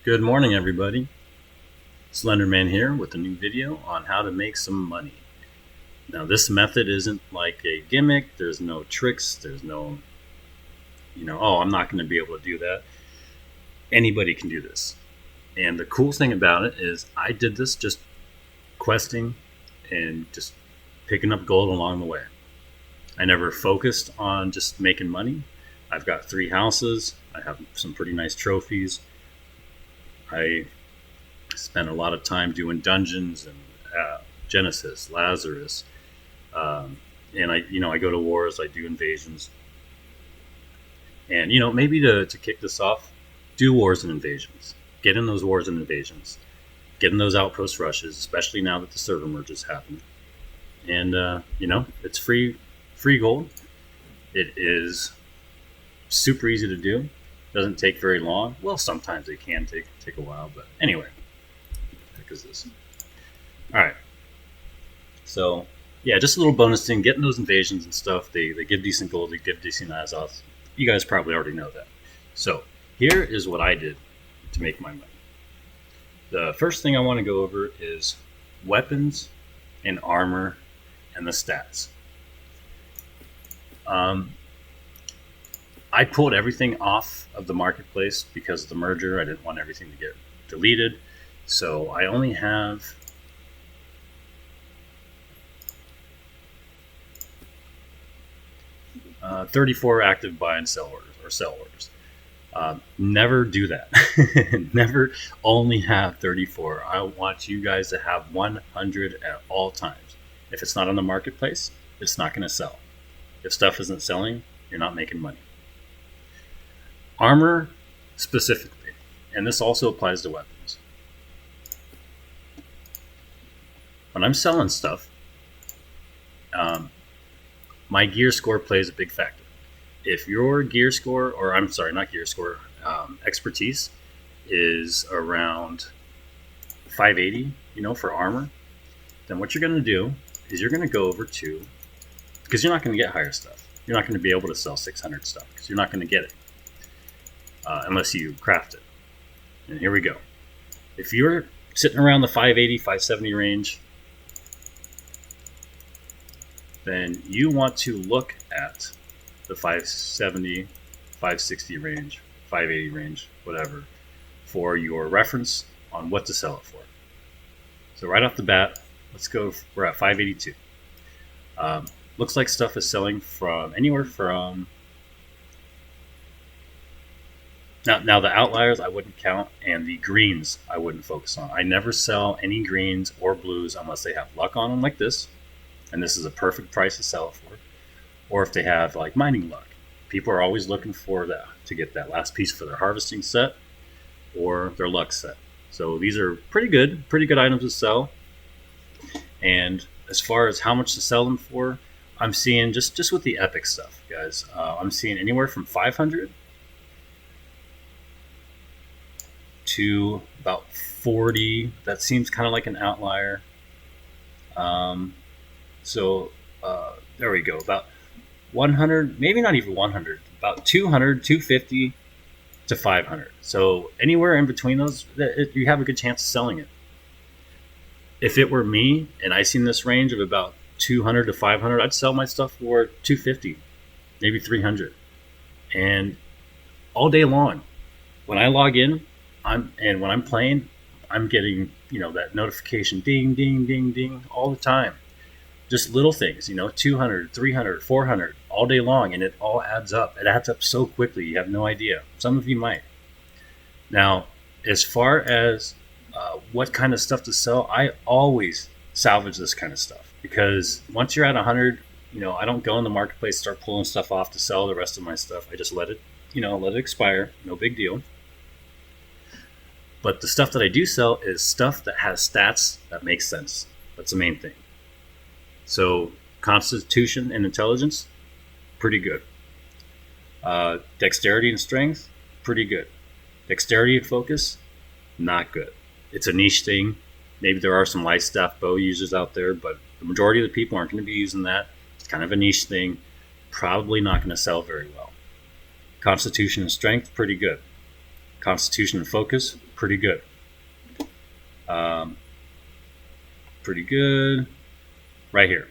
Good morning, everybody. Slenderman here with a new video on how to make some money. Now, this method isn't like a gimmick. There's no tricks. There's no, oh, I'm not going to be able to do that. Anybody can do this. And the cool thing about it is I did this just questing and just picking up gold along the way. I never focused on just making money. I've got 3 houses. I have some pretty nice trophies. I spent a lot of time doing dungeons and Genesis, Lazarus, and I go to wars. I do invasions, and maybe to kick this off, do wars and invasions. Get in those wars and invasions. Get in those outpost rushes, especially now that the server merges happen. And it's free gold. It is super easy to do. Doesn't take very long. Well, sometimes it can take a while, but anyway. Is this all right? So yeah, just a little bonus thing, getting those invasions and stuff. They give decent gold, they give decent Azoth. You guys probably already know that. So here is what I did to make my money. The first thing I want to go over is weapons and armor and the stats. I pulled everything off of the marketplace because of the merger. I didn't want everything to get deleted. So I only have uh, 34 active buy and sell orders or sell orders. Never do that. Never only have 34. I want you guys to have 100 at all times. If it's not on the marketplace, it's not going to sell. If stuff isn't selling, you're not making money. Armor specifically, and this also applies to weapons. When I'm selling stuff, my gear score plays a big factor. If your gear score, or I'm sorry, not gear score, expertise is around 580, for armor, then what you're going to do is you're going to go over to, because you're not going to get higher stuff. You're not going to be able to sell 600 stuff because you're not going to get it unless you craft it. And here we go. If you're sitting around the 580, 570 range, then you want to look at the 570, 560 range, 580 range, whatever, for your reference on what to sell it for. So right off the bat, let's go. We're at 582. Looks like stuff is selling from anywhere from. Now the outliers I wouldn't count, and the greens I wouldn't focus on. I never sell any greens or blues unless they have luck on them like this. And this is a perfect price to sell it for. Or if they have like mining luck. People are always looking for that to get that last piece for their harvesting set or their luck set. So these are pretty good items to sell. And as far as how much to sell them for, I'm seeing just with the epic stuff, guys. I'm seeing anywhere from 500 to about 40. That seems kind of like an outlier. So there we go, about 100, maybe not even 100, about 200, 250 to 500. So anywhere in between those, you have a good chance of selling it. If it were me and I seen this range of about 200 to 500, I'd sell my stuff for 250, maybe 300. And all day long, when I log in, when I'm playing, I'm getting, that notification, ding, ding, ding, ding, all the time. Just little things, 200, 300, 400 all day long, and it all adds up. It adds up so quickly, you have no idea. Some of you might. Now, as far as what kind of stuff to sell, I always salvage this kind of stuff because once you're at 100, I don't go in the marketplace, start pulling stuff off to sell the rest of my stuff. I just let it expire. No big deal. But the stuff that I do sell is stuff that has stats that make sense. That's the main thing. So constitution and intelligence, pretty good. Dexterity and strength, pretty good. Dexterity and focus, not good. It's a niche thing. Maybe there are some light staff bow users out there, but the majority of the people aren't going to be using that. It's kind of a niche thing. Probably not going to sell very well. Constitution and strength, pretty good. Constitution and focus, pretty good. Pretty good. Right here.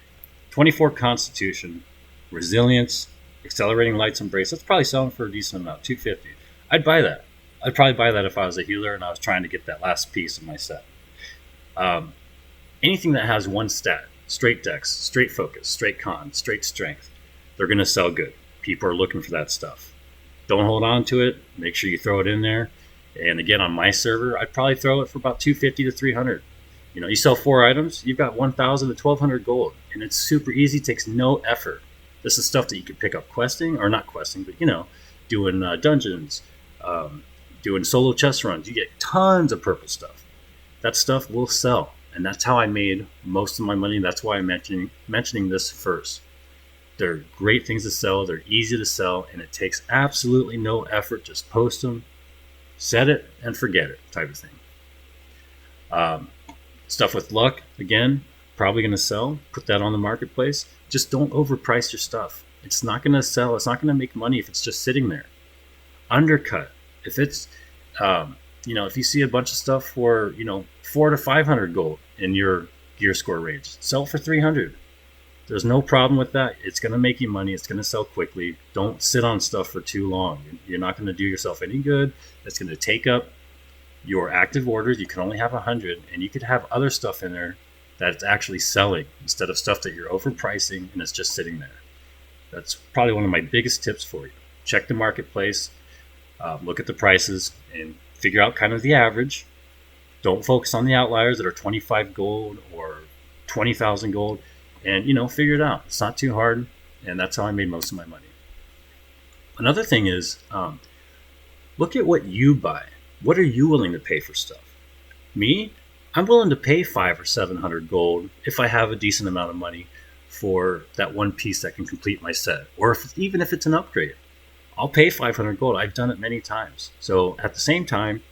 24 Constitution, Resilience, Accelerating Lights Embrace. That's probably selling for a decent amount, 250. I'd buy that. I'd probably buy that if I was a healer and I was trying to get that last piece of my set. Anything that has one stat, straight dex, straight focus, straight con, straight strength, they're going to sell good. People are looking for that stuff. Don't hold on to it. Make sure you throw it in there. And again, on my server, I'd probably throw it for about 250 to 300. You sell 4 items, you've got 1,000 to 1,200 gold, and it's super easy. Takes no effort. This is stuff that you can pick up questing, or not questing, but doing dungeons, doing solo chest runs. You get tons of purple stuff. That stuff will sell, and that's how I made most of my money. That's why I'm mentioning this first. They're great things to sell. They're easy to sell, and it takes absolutely no effort. Just post them, set it, and forget it type of thing. Stuff with luck, again, probably going to sell. Put that on the marketplace. Just don't overprice your stuff. It's not going to sell. It's not going to make money if it's just sitting there. Undercut. If it's, if you see a bunch of stuff for, 400 to 500 gold in your gear score range, sell for 300. There's no problem with that. It's going to make you money. It's going to sell quickly. Don't sit on stuff for too long. You're not going to do yourself any good. It's going to take up your active orders. You can only have 100, and you could have other stuff in there that's actually selling instead of stuff that you're overpricing and it's just sitting there. That's probably one of my biggest tips for you. Check the marketplace, look at the prices, and figure out kind of the average. Don't focus on the outliers that are 25 gold or 20,000 gold, and figure it out. It's not too hard, and that's how I made most of my money. Another thing is, look at what you buy. What are you willing to pay for stuff? Me, I'm willing to pay 500 or 700 gold if I have a decent amount of money for that one piece that can complete my set, or even if it's an upgrade. I'll pay 500 gold. I've done it many times. So at the same time,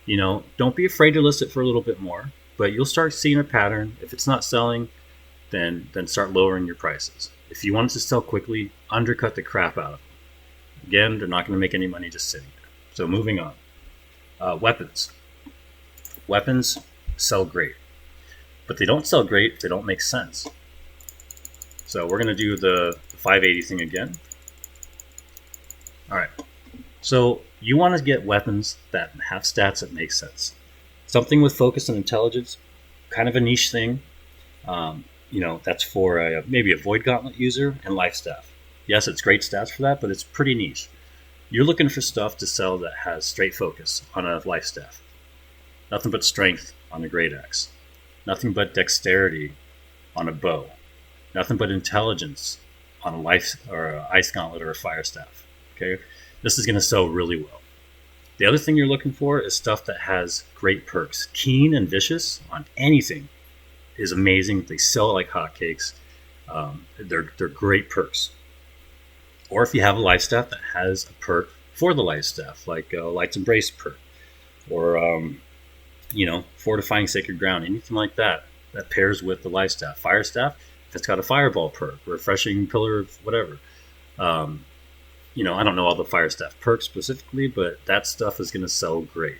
don't be afraid to list it for a little bit more, but you'll start seeing a pattern. If it's not selling, then start lowering your prices. If you want it to sell quickly, undercut the crap out of them. Again, they're not going to make any money just sitting there. So moving on. Weapons. Weapons sell great, but they don't sell great if they don't make sense. So we're going to do the 580 thing again. All right. So you want to get weapons that have stats that make sense. Something with focus and intelligence, kind of a niche thing. That's for maybe a void gauntlet user and life staff. Yes, it's great stats for that, but it's pretty niche. You're looking for stuff to sell that has straight focus on a life staff. Nothing but strength on a great axe. Nothing but dexterity on a bow. Nothing but intelligence on a life or an ice gauntlet or a fire staff. Okay, this is going to sell really well. The other thing you're looking for is stuff that has great perks. Keen and vicious on anything is amazing. They sell like hotcakes. They're great perks. Or if you have a life staff that has a perk for the life staff, like a Light's Embrace perk, or Fortifying Sacred Ground, anything like that pairs with the life staff. Fire staff, if it's got a Fireball perk, Refreshing Pillar of whatever. I don't know all the fire staff perks specifically, but that stuff is going to sell great,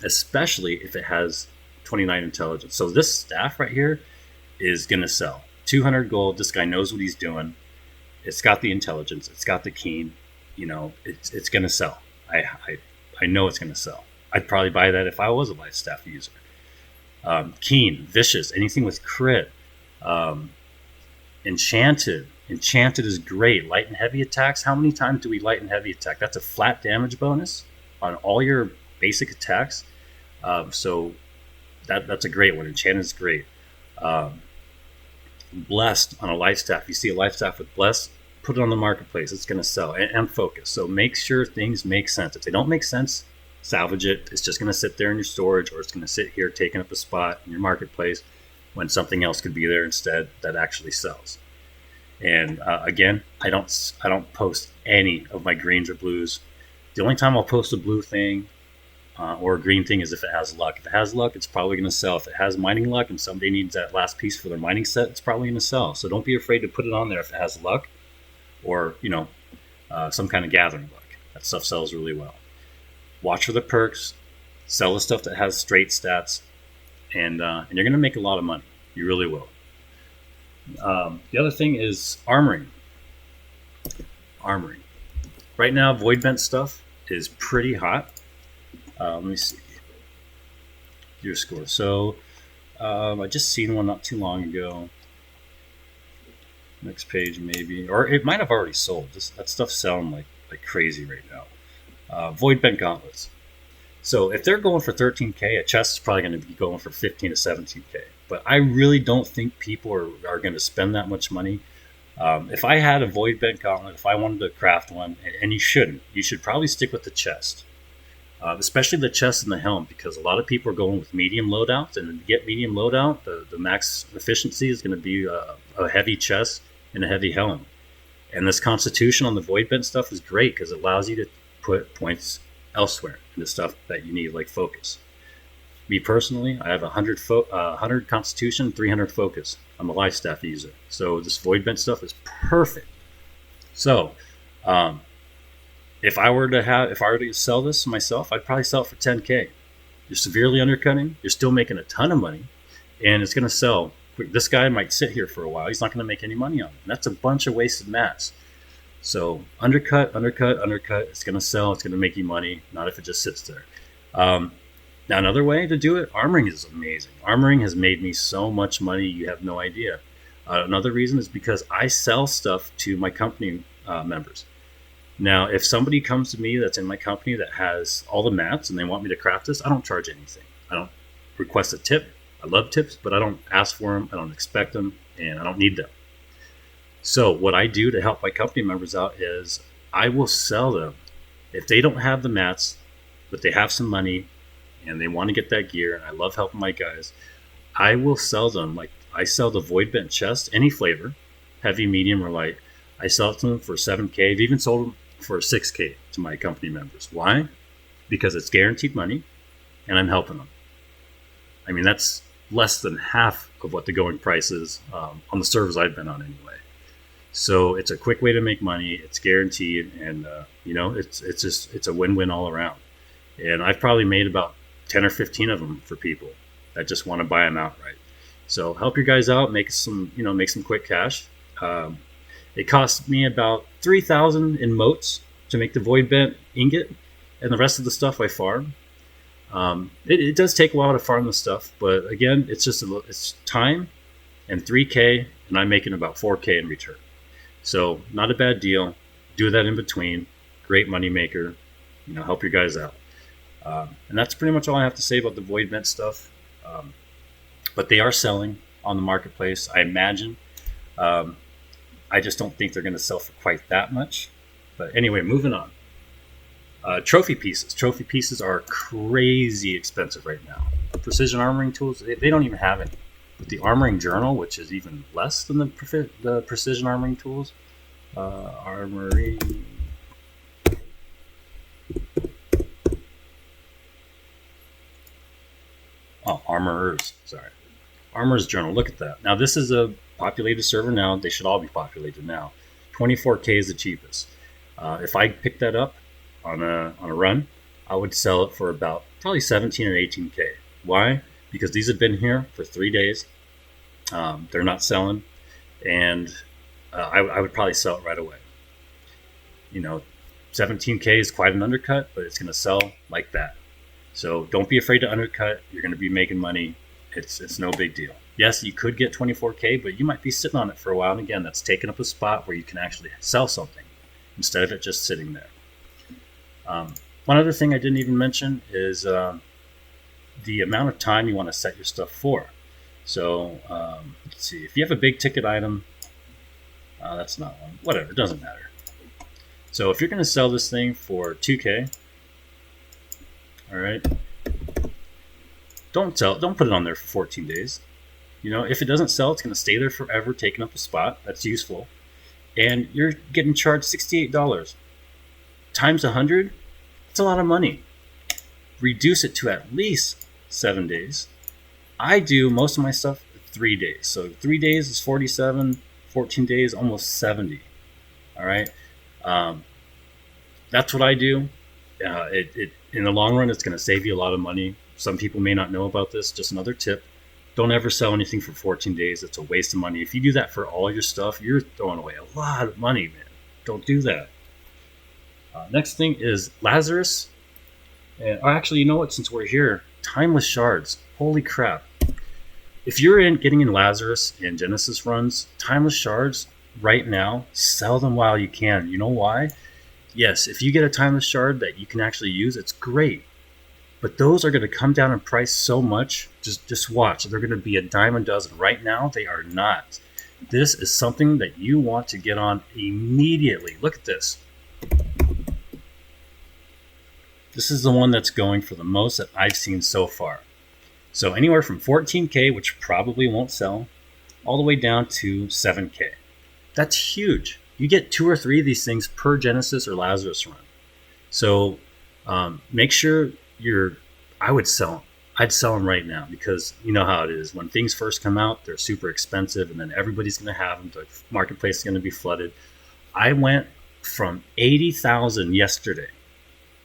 especially if it has 29 intelligence. So this staff right here is going to sell 200 gold. This guy knows what he's doing. It's got the intelligence. It's got the keen. It's going to sell. I know it's going to sell. I'd probably buy that if I was a life staff user. Keen, vicious, anything with crit. Enchanted. Enchanted is great. Light and heavy attacks. How many times do we light and heavy attack? That's a flat damage bonus on all your basic attacks. So that's a great one. Enchanted is great. Blessed on a life staff. You see a life staff with blessed, put it on the marketplace. It's going to sell. And focus. So make sure things make sense. If they don't make sense, salvage it. It's just going to sit there in your storage, or it's going to sit here taking up a spot in your marketplace when something else could be there instead that actually sells. And again, I don't post any of my greens or blues. The only time I'll post a blue thing or a green thing is if it has luck. If it has luck, it's probably going to sell. If it has mining luck and somebody needs that last piece for their mining set, it's probably going to sell. So don't be afraid to put it on there if it has luck, or some kind of gathering luck. That stuff sells really well. watch for the perks, sell the stuff that has straight stats, and you're going to make a lot of money. You really will. The other thing is armoring. Armoring. Right now, voidbent stuff is pretty hot. Let me see your score. So I just seen one not too long ago. Next page, maybe, or it might have already sold. That stuff's selling like crazy right now. Voidbent gauntlets. So if they're going for 13K, a chest is probably going to be going for 15 to 17K. But I really don't think people are going to spend that much money. If I had a voidbent gauntlet, if I wanted to craft one, and you shouldn't, you should probably stick with the chest. Especially the chest and the helm, because a lot of people are going with medium loadouts, and to get medium loadout, the max efficiency is going to be a heavy chest and a heavy helm. And this constitution on the voidbent stuff is great because it allows you to put points elsewhere into stuff that you need, like focus. Me personally, I have 100 constitution, 300 focus. I'm a life staff user, so this voidbent stuff is perfect. So, if I were to sell this myself, I'd probably sell it for 10K. You're severely undercutting. You're still making a ton of money, and it's going to sell. This guy might sit here for a while. He's not going to make any money on it. And that's a bunch of wasted mats. So undercut. It's going to sell. It's going to make you money. Not if it just sits there. Now another way to do it, armoring is amazing. Armoring has made me so much money you have no idea. Another reason is because I sell stuff to my company members. Now, if somebody comes to me that's in my company that has all the mats and they want me to craft this, I don't charge anything. I don't request a tip. I love tips, but I don't ask for them. I don't expect them, and I don't need them. So what I do to help my company members out is I will sell them. If they don't have the mats, but they have some money and they want to get that gear, and I love helping my guys, I will sell them. Like I sell the voidbent chest, any flavor, heavy, medium, or light. I sell it to them for 7K. I've even sold them for 6K to my company members. Why? Because it's guaranteed money and I'm helping them. I mean, that's less than half of what the going price is on the servers I've been on anyway. So it's a quick way to make money. It's guaranteed, and it's a win-win all around. And I've probably made about 10 or 15 of them for people that just want to buy them outright. So help your guys out, make some quick cash. It cost me about 3,000 in motes to make the voidbent ingot, and the rest of the stuff I farm. It does take a while to farm the stuff, but again, it's time and 3K, and I'm making about 4K in return. So not a bad deal. Do that in between. Great money maker. Help your guys out. And that's pretty much all I have to say about the voidbent stuff. But they are selling on the marketplace, I imagine. I just don't think they're going to sell for quite that much. But anyway, moving on. Trophy pieces. Trophy pieces are crazy expensive right now. Precision armoring tools, they don't even have any. But the armoring journal, which is even less than the precision armoring tools, armoring. Oh, armorers. Sorry, armorers journal. Look at that. Now this is a populated server now. They should all be populated now. 24K is the cheapest. If I picked that up on a run, I would sell it for about probably 17 or 18K. Why? Because these have been here for 3 days. They're not selling, and I would probably sell it right away. 17K is quite an undercut, but it's going to sell like that. So don't be afraid to undercut. You're going to be making money. It's no big deal. Yes, you could get 24K, but you might be sitting on it for a while, and again, that's taking up a spot where you can actually sell something instead of it just sitting there. One other thing I didn't even mention is the amount of time you want to set your stuff for. So let's see. If you have a big ticket item, that's not one. Whatever, it doesn't matter. So if you're going to sell this thing for 2K, all right, don't put it on there for 14 days. If it doesn't sell, it's going to stay there forever, taking up a spot. That's useful. And you're getting charged $68 times 100. That's a lot of money. Reduce it to at least 7 days. I do most of my stuff 3 days. So 3 days is 47, 14 days, almost 70. All right. That's what I do. In the long run, it's going to save you a lot of money. Some people may not know about this. Just another tip. Don't ever sell anything for 14 days. It's a waste of money. If you do that for all your stuff, you're throwing away a lot of money, man. Don't do that. Next thing is Lazarus. Or actually, you know what? Since we're here, timeless shards. Holy crap. If you're getting in Lazarus and Genesis runs, timeless shards right now, sell them while you can. You know why? Yes, if you get a timeless shard that you can actually use, it's great. But those are going to come down in price so much. Just watch. They're going to be a dime a dozen. Right now, they are not. This is something that you want to get on immediately. Look at this. This is the one that's going for the most that I've seen so far. So anywhere from 14K, which probably won't sell, all the way down to 7K. That's huge. You get 2 or 3 of these things per Genesis or Lazarus run. So make sure I would sell them. I'd sell them right now because you know how it is. When things first come out, they're super expensive and then everybody's going to have them. The marketplace is going to be flooded. I went from 80,000 yesterday.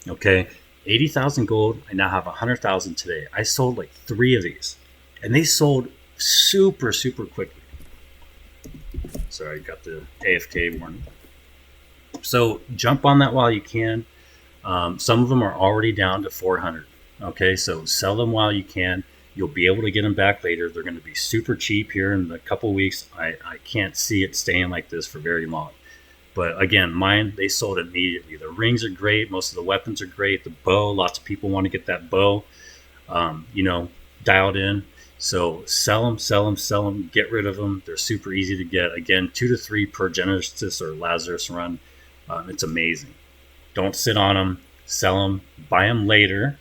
Okay. 80,000 gold. I now have 100,000 today. I sold like 3 of these and they sold super, super quickly. Sorry, got the AFK warning. So jump on that while you can. Some of them are already down to 400. Okay, so sell them while you can. You'll be able to get them back later. They're going to be super cheap here in a couple weeks. I can't see it staying like this for very long. But again, mine, they sold immediately. The rings are great. Most of the weapons are great. The bow, lots of people want to get that bow, dialed in. So sell them, get rid of them. They're super easy to get. Again, 2 to 3 per Genesis or Lazarus run. It's amazing. Don't sit on them. Sell them. Buy them later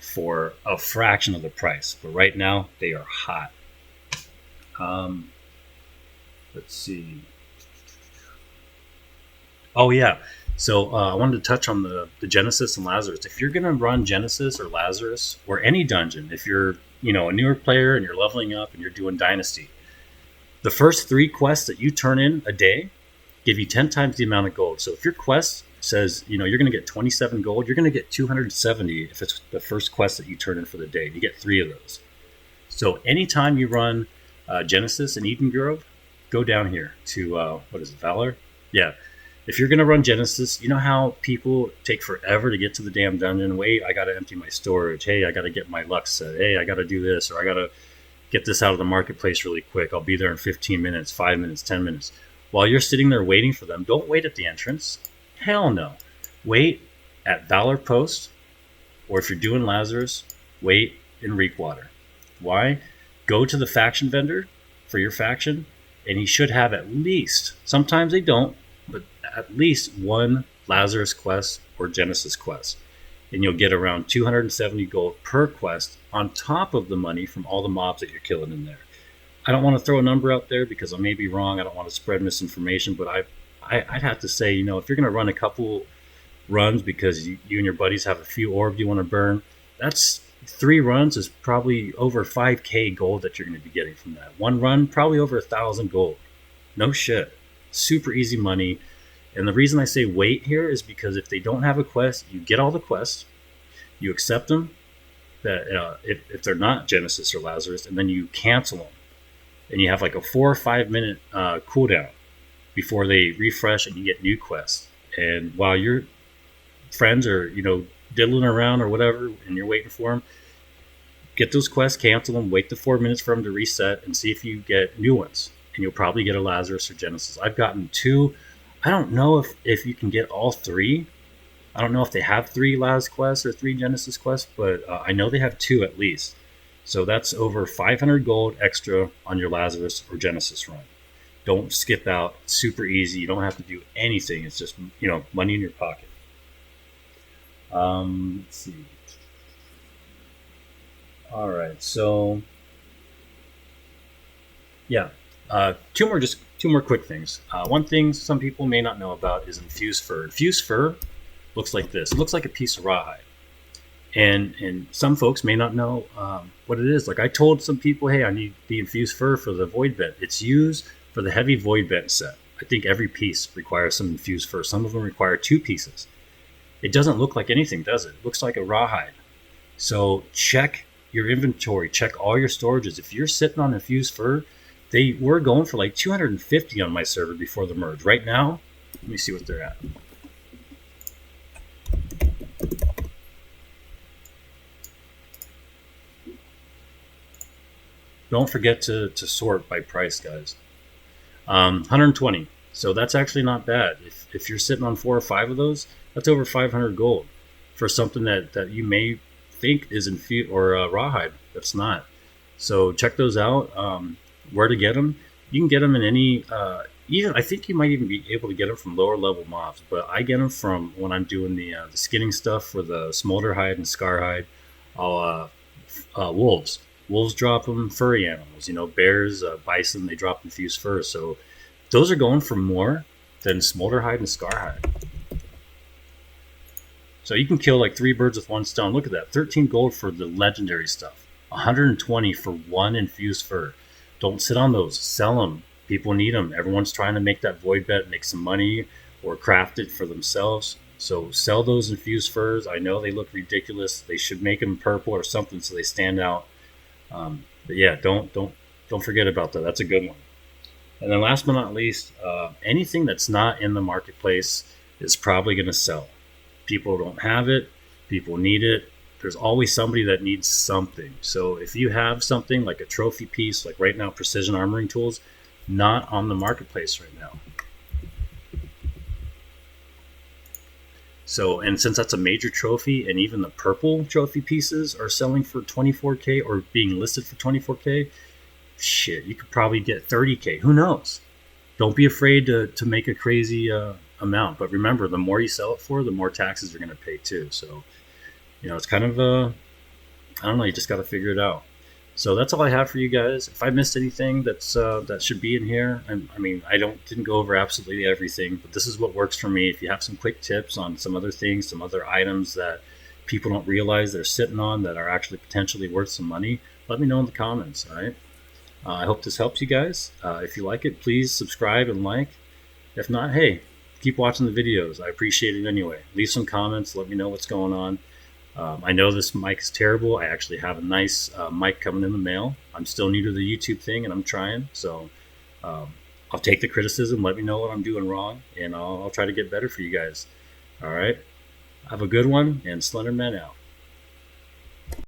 for a fraction of the price. But right now, they are hot. Let's see. Oh, yeah. So I wanted to touch on the Genesis and Lazarus. If you're going to run Genesis or Lazarus or any dungeon, if you're a newer player and you're leveling up and you're doing Dynasty, the first 3 quests that you turn in a day give you 10 times the amount of gold. So if your quest says, you're going to get 27 gold, you're going to get 270 if it's the first quest that you turn in for the day. You get 3 of those. So anytime you run Genesis and Eden Grove, go down here to, Valor? Yeah. If you're going to run Genesis, you know how people take forever to get to the damn dungeon? Wait, I got to empty my storage. Hey, I got to get my Lux set. Hey, I got to do this, or I got to get this out of the marketplace really quick. I'll be there in 15 minutes, 5 minutes, 10 minutes. While you're sitting there waiting for them, don't wait at the entrance. Hell no. Wait at Valor Post, or if you're doing Lazarus, wait in Reekwater. Why? Go to the faction vendor for your faction, and he should have at least, sometimes they don't, but at least 1 Lazarus quest or Genesis quest. And you'll get around 270 gold per quest on top of the money from all the mobs that you're killing in there. I don't want to throw a number out there because I may be wrong. I don't want to spread misinformation, but I'd have to say, if you're going to run a couple runs because you and your buddies have a few orbs you want to burn, that's 3 runs is probably over 5K gold that you're going to be getting from that. 1 run, probably over 1,000 gold. No shit. Super easy money. And the reason I say wait here is because if they don't have a quest, you get all the quests, you accept them, that if they're not Genesis or Lazarus, and then you cancel them. And you have like a 4 or 5 minute cooldown before they refresh and you get new quests. And while your friends are, diddling around or whatever, and you're waiting for them, get those quests, cancel them, wait the 4 minutes for them to reset, and see if you get new ones. And you'll probably get a Lazarus or Genesis. I've gotten 2. I don't know if you can get all 3. I don't know if they have 3 Laz quests or 3 Genesis quests, but I know they have 2 at least. So that's over 500 gold extra on your Lazarus or Genesis run. Don't skip out. It's super easy. You don't have to do anything. It's just, money in your pocket. Let's see. All right. So, yeah. 2 more quick things. One thing some people may not know about is infused fur. Infused fur looks like this. It looks like a piece of rawhide. And some folks may not know what it is. Like I told some people, hey, I need the infused fur for the voidbent. It's used for the heavy voidbent set. I think every piece requires some infused fur. Some of them require 2 pieces. it doesn't look like anything, does it? It looks like a rawhide. So check your inventory, check all your storages. If you're sitting on infused fur, they were going for like 250 on my server before the merge. Right now, let me see what they're at. Don't forget to sort by price, guys. 120. So that's actually not bad. If you're sitting on 4 or 5 of those, that's over 500 gold for something that you may think is infused or rawhide. That's not. So check those out. Where to get them? You can get them in any. Even I think you might even be able to get them from lower level mobs. But I get them from when I'm doing the skinning stuff for the smolder hide and scar hide. I'll wolves. Wolves drop them. Furry animals. You know, bears, bison. They drop infused fur. So those are going for more than smolder hide and scar hide. So you can kill like 3 birds with 1 stone. Look at that. 13 gold for the legendary stuff. 120 for 1 infused fur. Don't sit on those. Sell them. People need them. Everyone's trying to make that voidbent, make some money, or craft it for themselves. So sell those infused furs. I know they look ridiculous. They should make them purple or something so they stand out. But yeah, don't forget about that. That's a good one. And then last but not least, anything that's not in the marketplace is probably going to sell. People don't have it. People need it. There's always somebody that needs something. So if you have something like a trophy piece, like right now, precision armoring tools, not on the marketplace right now. So, and since that's a major trophy, and even the purple trophy pieces are selling for 24K or being listed for 24K, shit, you could probably get 30K. Who knows? Don't be afraid to make a crazy amount. But remember, the more you sell it for, the more taxes you're going to pay too. So, you know, it's kind of I don't know. You just got to figure it out. So that's all I have for you guys. If I missed anything that's that should be in here, I mean, I didn't go over absolutely everything, but this is what works for me. If you have some quick tips on some other things, some other items that people don't realize they're sitting on that are actually potentially worth some money, let me know in the comments. All right. I hope this helps you guys. If you like it, please subscribe and like. If not, hey, keep watching the videos. I appreciate it anyway. Leave some comments. Let me know what's going on. I know this mic is terrible. I actually have a nice mic coming in the mail. I'm still new to the YouTube thing, and I'm trying. So I'll take the criticism. Let me know what I'm doing wrong, and I'll try to get better for you guys. All right. Have a good one, and Slenderman out.